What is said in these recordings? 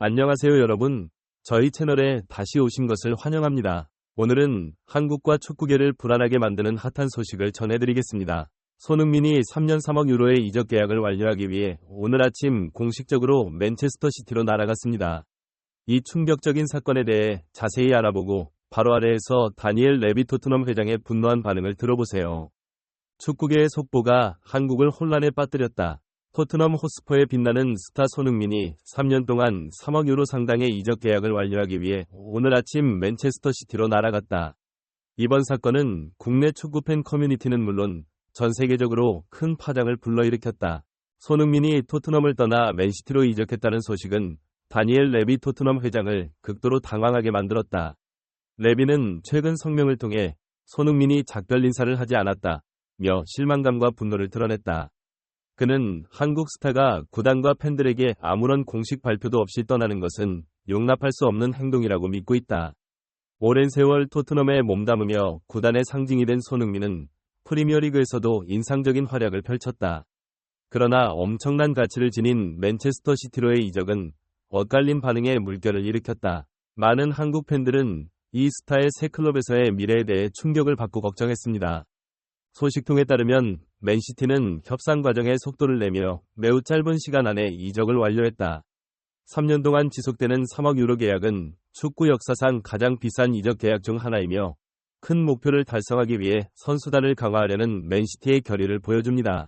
안녕하세요 여러분. 저희 채널에 다시 오신 것을 환영합니다. 오늘은 한국과 축구계를 불안하게 만드는 핫한 소식을 전해드리겠습니다. 손흥민이 3년 3억 유로의 이적 계약을 완료하기 위해 오늘 아침 공식적으로 맨체스터 시티로 날아갔습니다. 이 충격적인 사건에 대해 자세히 알아보고 바로 아래에서 다니엘 레비 토트넘 회장의 분노한 반응을 들어보세요. 축구계의 속보가 한국을 혼란에 빠뜨렸다. 토트넘 호스퍼에 빛나는 스타 손흥민이 3년 동안 3억 유로 상당의 이적 계약을 완료하기 위해 오늘 아침 맨체스터 시티로 날아갔다. 이번 사건은 국내 축구팬 커뮤니티는 물론 전 세계적으로 큰 파장을 불러일으켰다. 손흥민이 토트넘을 떠나 맨시티로 이적했다는 소식은 다니엘 레비 토트넘 회장을 극도로 당황하게 만들었다. 레비는 최근 성명을 통해 손흥민이 작별 인사를 하지 않았다며 실망감과 분노를 드러냈다. 그는 한국 스타가 구단과 팬들에게 아무런 공식 발표도 없이 떠나는 것은 용납할 수 없는 행동이라고 믿고 있다. 오랜 세월 토트넘에 몸담으며 구단의 상징이 된 손흥민은 프리미어리그에서도 인상적인 활약을 펼쳤다. 그러나 엄청난 가치를 지닌 맨체스터 시티로의 이적은 엇갈린 반응에 물결을 일으켰다. 많은 한국 팬들은 이 스타의 새 클럽에서의 미래에 대해 충격을 받고 걱정했습니다. 소식통에 따르면 맨시티는 협상 과정에 속도를 내며 매우 짧은 시간 안에 이적을 완료했다. 3년 동안 지속되는 3억 유로 계약은 축구 역사상 가장 비싼 이적 계약 중 하나이며 큰 목표를 달성하기 위해 선수단을 강화하려는 맨시티의 결의를 보여줍니다.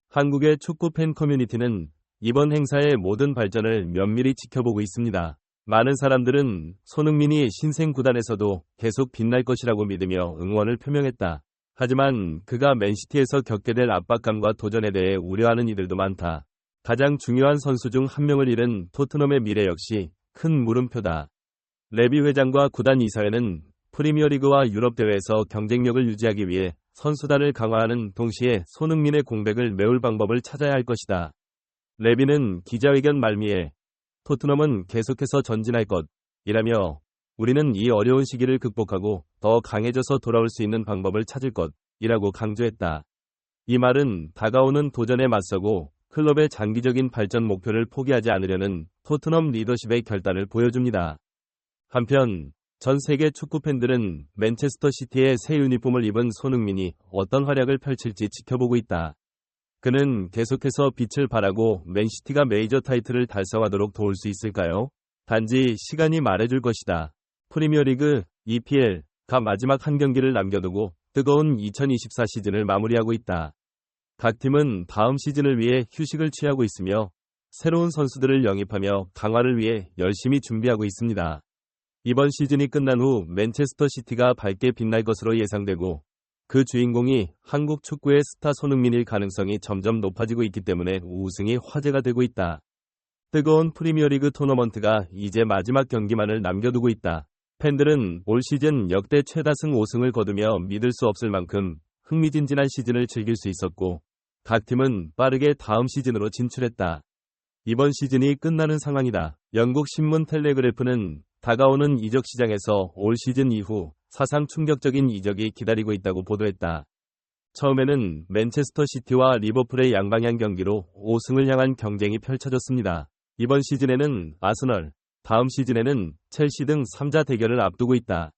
한국의 축구 팬 커뮤니티는 이번 행사의 모든 발전을 면밀히 지켜보고 있습니다. 많은 사람들은 손흥민이 신생 구단에서도 계속 빛날 것이라고 믿으며 응원을 표명했다. 하지만 그가 맨시티에서 겪게 될 압박감과 도전에 대해 우려하는 이들도 많다. 가장 중요한 선수 중 한 명을 잃은 토트넘의 미래 역시 큰 물음표다. 레비 회장과 구단 이사회는 프리미어리그와 유럽 대회에서 경쟁력을 유지하기 위해 선수단을 강화하는 동시에 손흥민의 공백을 메울 방법을 찾아야 할 것이다. 레비는 기자회견 말미에 토트넘은 계속해서 전진할 것이라며 우리는 이 어려운 시기를 극복하고 더 강해져서 돌아올 수 있는 방법을 찾을 것이라고 강조했다. 이 말은 다가오는 도전에 맞서고 클럽의 장기적인 발전 목표를 포기하지 않으려는 토트넘 리더십의 결단을 보여줍니다. 한편 전 세계 축구 팬들은 맨체스터 시티의 새 유니폼을 입은 손흥민이 어떤 활약을 펼칠지 지켜보고 있다. 그는 계속해서 빛을 발하고 맨시티가 메이저 타이틀을 달성하도록 도울 수 있을까요? 단지 시간이 말해줄 것이다. 프리미어리그, EPL가 마지막 한 경기를 남겨두고 뜨거운 2024 시즌을 마무리하고 있다. 각 팀은 다음 시즌을 위해 휴식을 취하고 있으며 새로운 선수들을 영입하며 강화를 위해 열심히 준비하고 있습니다. 이번 시즌이 끝난 후 맨체스터 시티가 밝게 빛날 것으로 예상되고 그 주인공이 한국 축구의 스타 손흥민일 가능성이 점점 높아지고 있기 때문에 우승이 화제가 되고 있다. 뜨거운 프리미어리그 토너먼트가 이제 마지막 경기만을 남겨두고 있다. 팬들은 올 시즌 역대 최다승 5승을 거두며 믿을 수 없을 만큼 흥미진진한 시즌을 즐길 수 있었고 각 팀은 빠르게 다음 시즌으로 진출했다. 이번 시즌이 끝나는 상황이다. 영국 신문 텔레그래프는 다가오는 이적 시장에서 올 시즌 이후 사상 충격적인 이적이 기다리고 있다고 보도했다. 처음에는 맨체스터 시티와 리버풀의 양방향 경기로 5승을 향한 경쟁이 펼쳐졌습니다. 이번 시즌에는 아스널, 다음 시즌에는 첼시 등 3자 대결을 앞두고 있다.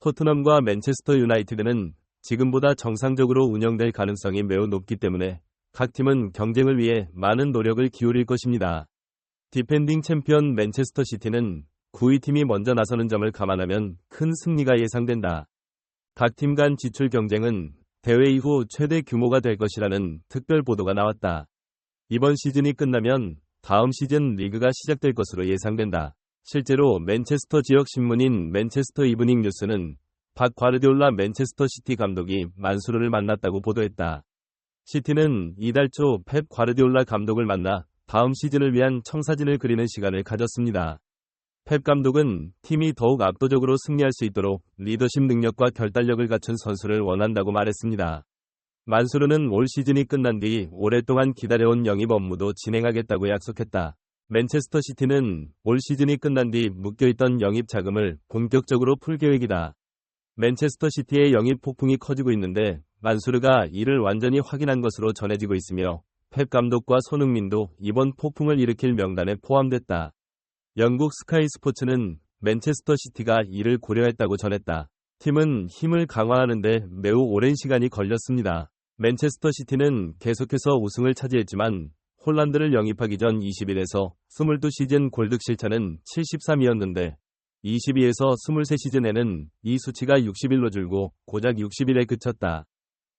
토트넘과 맨체스터 유나이티드는 지금보다 정상적으로 운영될 가능성이 매우 높기 때문에 각 팀은 경쟁을 위해 많은 노력을 기울일 것입니다. 디펜딩 챔피언 맨체스터 시티는 9위 팀이 먼저 나서는 점을 감안하면 큰 승리가 예상된다. 각 팀 간 지출 경쟁은 대회 이후 최대 규모가 될 것이라는 특별 보도가 나왔다. 이번 시즌이 끝나면 다음 시즌 리그가 시작될 것으로 예상된다. 실제로 맨체스터 지역 신문인 맨체스터 이브닝 뉴스는 박 과르디올라 맨체스터 시티 감독이 만수르를 만났다고 보도했다. 시티는 이달 초 펩 과르디올라 감독을 만나 다음 시즌을 위한 청사진을 그리는 시간을 가졌습니다. 펩 감독은 팀이 더욱 압도적으로 승리할 수 있도록 리더십 능력과 결단력을 갖춘 선수를 원한다고 말했습니다. 만수르는 올 시즌이 끝난 뒤 오랫동안 기다려온 영입 업무도 진행하겠다고 약속했다. 맨체스터 시티는 올 시즌이 끝난 뒤 묶여있던 영입 자금을 본격적으로 풀 계획이다. 맨체스터 시티의 영입 폭풍이 커지고 있는데 만수르가 이를 완전히 확인한 것으로 전해지고 있으며 펩 감독과 손흥민도 이번 폭풍을 일으킬 명단에 포함됐다. 영국 스카이 스포츠는 맨체스터 시티가 이를 고려했다고 전했다. 팀은 힘을 강화하는데 매우 오랜 시간이 걸렸습니다. 맨체스터 시티는 계속해서 우승을 차지했지만 홀란드를 영입하기 전 21에서 22시즌 골득 실차는 73이었는데 22에서 23시즌에는 이 수치가 61로 줄고 고작 60일에 그쳤다.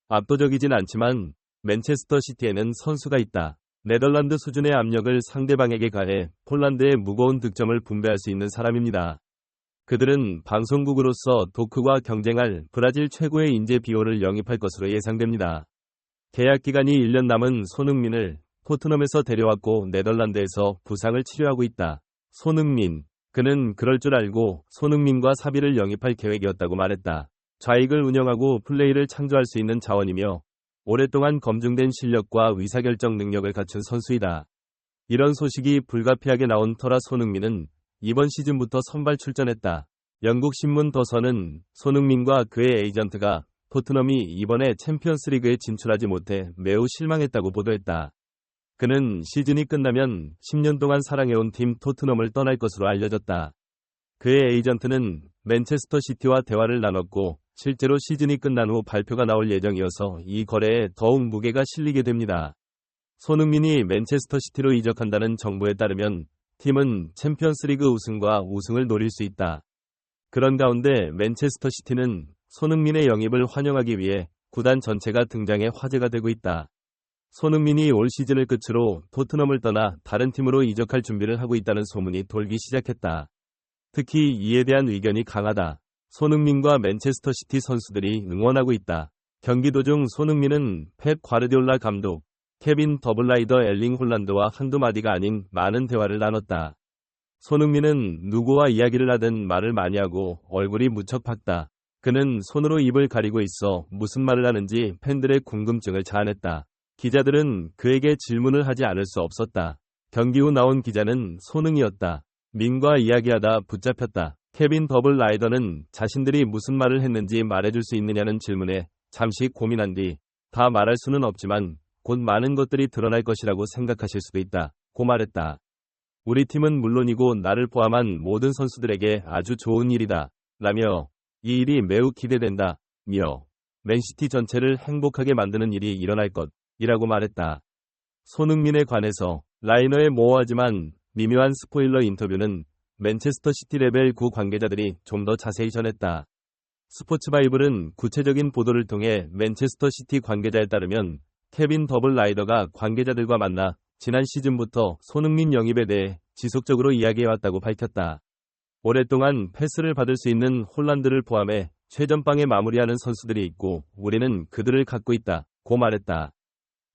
압도적이진 않지만 맨체스터 시티에는 선수가 있다. 네덜란드 수준의 압력을 상대방에게 가해 폴란드의 무거운 득점을 분배할 수 있는 사람입니다. 그들은 방송국으로서 도크와 경쟁할 브라질 최고의 인재 비오를 영입할 것으로 예상됩니다. 계약 기간이 1년 남은 손흥민을 토트넘에서 데려왔고 네덜란드에서 부상을 치료하고 있다. 손흥민. 그는 그럴 줄 알고 손흥민과 사비를 영입할 계획이었다고 말했다. 좌익을 운영하고 플레이를 창조할 수 있는 자원이며 오랫동안 검증된 실력과 의사결정 능력을 갖춘 선수이다. 이런 소식이 불가피하게 나온 터라 손흥민은 이번 시즌부터 선발 출전했다. 영국 신문 더선은 손흥민과 그의 에이전트가 토트넘이 이번에 챔피언스리그에 진출하지 못해 매우 실망했다고 보도했다. 그는 시즌이 끝나면 10년 동안 사랑해온 팀 토트넘을 떠날 것으로 알려졌다. 그의 에이전트는 맨체스터 시티와 대화를 나눴고 실제로 시즌이 끝난 후 발표가 나올 예정이어서 이 거래에 더욱 무게가 실리게 됩니다. 손흥민이 맨체스터 시티로 이적한다는 정보에 따르면 팀은 챔피언스리그 우승과 우승을 노릴 수 있다. 그런 가운데 맨체스터 시티는 손흥민의 영입을 환영하기 위해 구단 전체가 등장해 화제가 되고 있다. 손흥민이 올 시즌을 끝으로 토트넘을 떠나 다른 팀으로 이적할 준비를 하고 있다는 소문이 돌기 시작했다. 특히 이에 대한 의견이 강하다. 손흥민과 맨체스터 시티 선수들이 응원하고 있다. 경기 도중 손흥민은 펩 과르디올라 감독, 케빈 더블라이더 엘링 홀란드와 한두 마디가 아닌 많은 대화를 나눴다. 손흥민은 누구와 이야기를 하든 말을 많이 하고 얼굴이 무척 밝다. 그는 손으로 입을 가리고 있어 무슨 말을 하는지 팬들의 궁금증을 자아냈다. 기자들은 그에게 질문을 하지 않을 수 없었다. 경기 후 나온 기자는 손흥이었다. 민과 이야기하다 붙잡혔다. 케빈 더블라이더는 자신들이 무슨 말을 했는지 말해줄 수 있느냐는 질문에 잠시 고민한 뒤 다 말할 수는 없지만 곧 많은 것들이 드러날 것이라고 생각하실 수도 있다. 고 말했다. 우리 팀은 물론이고 나를 포함한 모든 선수들에게 아주 좋은 일이다. 라며 이 일이 매우 기대된다. 며 맨시티 전체를 행복하게 만드는 일이 일어날 것이라고 말했다. 손흥민에 관해서 라이너의 모호하지만 미묘한 스포일러 인터뷰는 맨체스터 시티 레벨 9 관계자들이 좀 더 자세히 전했다. 스포츠바이블은 구체적인 보도를 통해 맨체스터 시티 관계자에 따르면 케빈 더블라이더가 관계자들과 만나 지난 시즌부터 손흥민 영입에 대해 지속적으로 이야기해왔다고 밝혔다. 오랫동안 패스를 받을 수 있는 홀란드를 포함해 최전방에 마무리하는 선수들이 있고 우리는 그들을 갖고 있다. 고 말했다.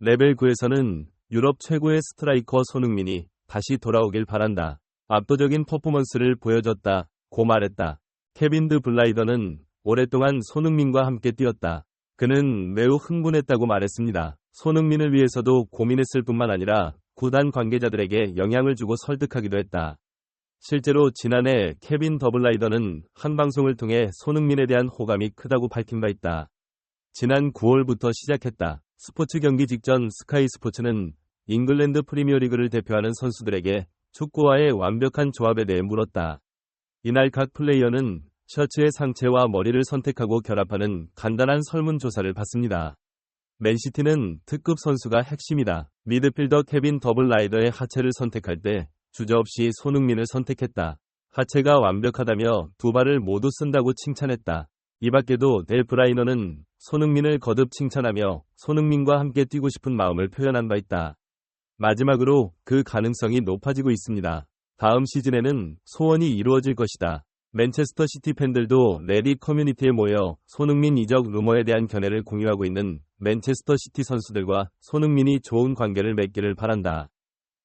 레벨 9에서는 유럽 최고의 스트라이커 손흥민이 다시 돌아오길 바란다. 압도적인 퍼포먼스를 보여줬다. 고 말했다. 케빈 드 블라이더는 오랫동안 손흥민과 함께 뛰었다. 그는 매우 흥분했다고 말했습니다. 손흥민을 위해서도 고민했을 뿐만 아니라 구단 관계자들에게 영향을 주고 설득하기도 했다. 실제로 지난해 케빈 더블라이더는 한 방송을 통해 손흥민에 대한 호감이 크다고 밝힌 바 있다. 지난 9월부터 시작했다. 스포츠 경기 직전 스카이 스포츠는 잉글랜드 프리미어리그를 대표하는 선수들에게 축구와의 완벽한 조합에 대해 물었다. 이날 각 플레이어는 셔츠의 상체와 머리를 선택하고 결합하는 간단한 설문조사를 받습니다. 맨시티는 특급 선수가 핵심이다. 미드필더 케빈 더블라이더의 하체를 선택할 때 주저없이 손흥민을 선택했다. 하체가 완벽하다며 두 발을 모두 쓴다고 칭찬했다. 이 밖에도 델 브라이너는 손흥민을 거듭 칭찬하며 손흥민과 함께 뛰고 싶은 마음을 표현한 바 있다. 마지막으로 그 가능성이 높아지고 있습니다. 다음 시즌에는 소원이 이루어질 것이다. 맨체스터 시티 팬들도 레딧 커뮤니티에 모여 손흥민 이적 루머에 대한 견해를 공유하고 있는 맨체스터 시티 선수들과 손흥민이 좋은 관계를 맺기를 바란다.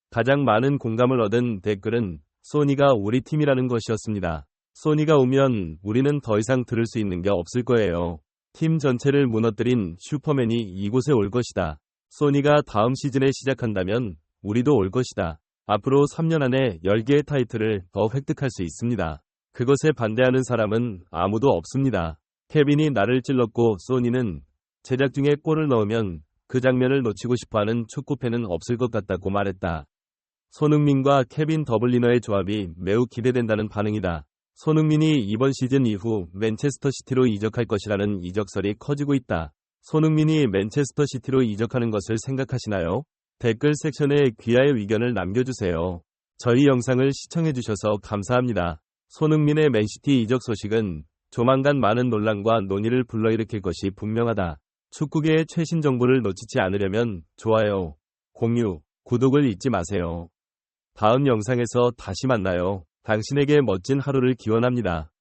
가장 많은 공감을 얻은 댓글은 소니가 우리 팀이라는 것이었습니다. 소니가 오면 우리는 더 이상 들을 수 있는 게 없을 거예요. 팀 전체를 무너뜨린 슈퍼맨이 이곳에 올 것이다. 소니가 다음 시즌에 시작한다면 우리도 올 것이다. 앞으로 3년 안에 10개의 타이틀을 더 획득할 수 있습니다. 그것에 반대하는 사람은 아무도 없습니다. 케빈이 나를 찔렀고 소니는 제작 중에 골을 넣으면 그 장면을 놓치고 싶어하는 축구팬은 없을 것 같다고 말했다. 손흥민과 케빈 더블리너의 조합이 매우 기대된다는 반응이다. 손흥민이 이번 시즌 이후 맨체스터 시티로 이적할 것이라는 이적설이 커지고 있다. 손흥민이 맨체스터 시티로 이적하는 것을 생각하시나요? 댓글 섹션에 귀하의 의견을 남겨주세요. 저희 영상을 시청해주셔서 감사합니다. 손흥민의 맨시티 이적 소식은 조만간 많은 논란과 논의를 불러일으킬 것이 분명하다. 축구계의 최신 정보를 놓치지 않으려면 좋아요, 공유, 구독을 잊지 마세요. 다음 영상에서 다시 만나요. 당신에게 멋진 하루를 기원합니다.